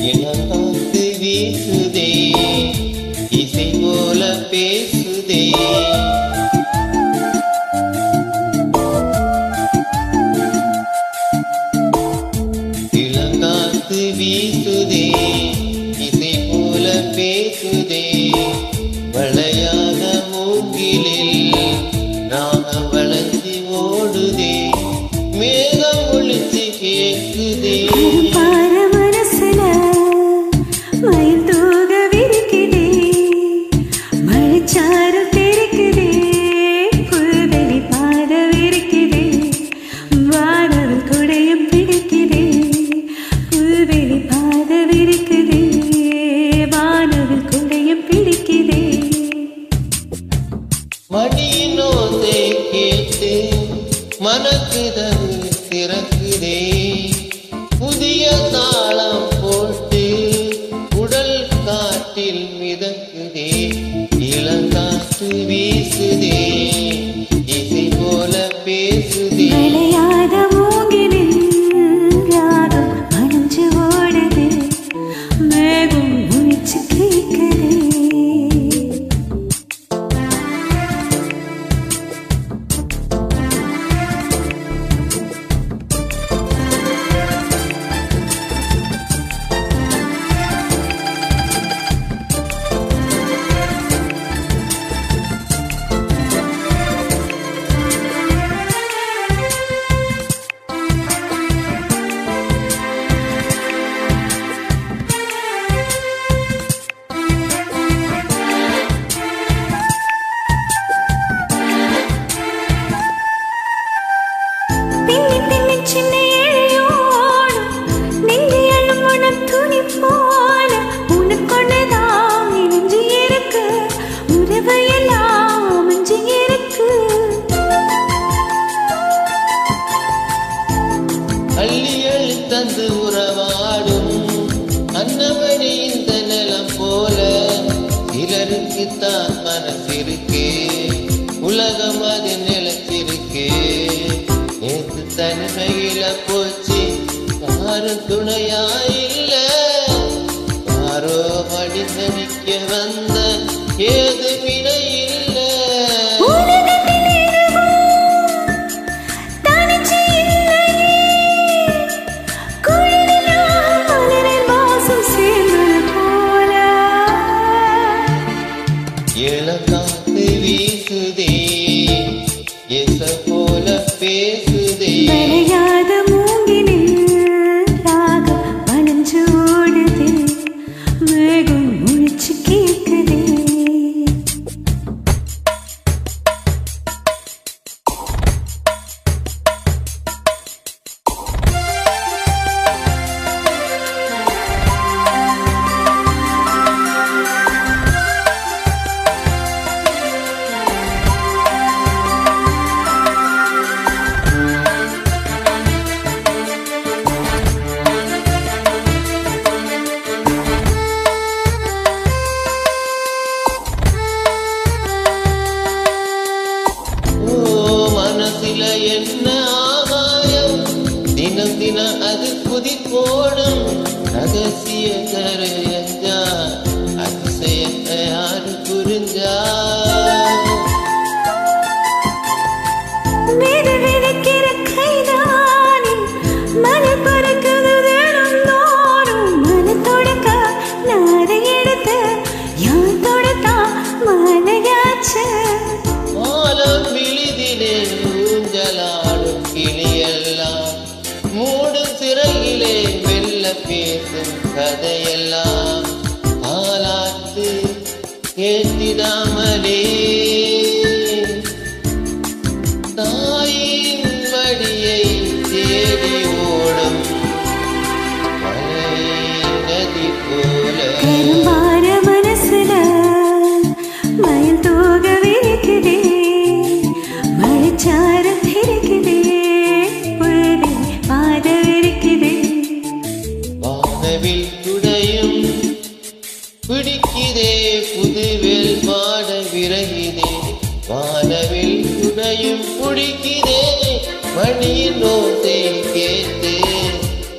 இளங்காத்து வீசுதே இசை போல பேசுதே இளங்காத்து வீசுதே இசை போல பேசுதே வளையாத மூங்கிலில் ராகம் வளைஞ்சி ஓடுதே மேகம் ஒளிச்சு கேக்குதே மணியினோசை கேட்டு மனக்குதவு திறக்குதே புதிய தாளம் போட்டு உடல் காற்றில் மிதக்குதே இளங்காற்று வீசுதே இசை போல பேசுதே அள்ளி தந்து உறவாடும் அன்னவனே இந்த நிலம் போல சிலருக்குத்தான் மனசிருக்கு உலகம் அது நிலத்திருக்கு நேற்று தனிமையில போச்சு யாரும் துணையாயில்ல யாரோ மடிந்து நிற்க வந்த ஏது வினை இல்லை இளங்காத்து வீசுதே இச போல பேசுதே வளையாத மூங்கிலில் ராகம் வளைஞ்சு ஓடுதே மேகம் முழிச்சு கேக்குதே என்ன ஆகாயம் தினம் தினம் அது குதிப்போடும் ரகசிய கரையஞ்சா அதிசயத்தை யாரு புரிஞ்சா மூடும் சிறையிலே வெல்ல பேசும் கதையெல்லாம் ஆளாத்து கேட்டிடாமலே தாயின் வழியை தேடி ஓடும் மலை நதி போல மனசுல மயில் தோக விரிக்குதே மழைச்சாரம் இருக்குதே வானவில் துடையும் பிடிக்குதே புதுவில் பாட விரகிதே வானவில் துடையும் பிடிக்குதே மணியின் ஓசை கேட்டு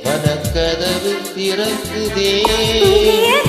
மனக்கதவு திறக்குதே. புதிய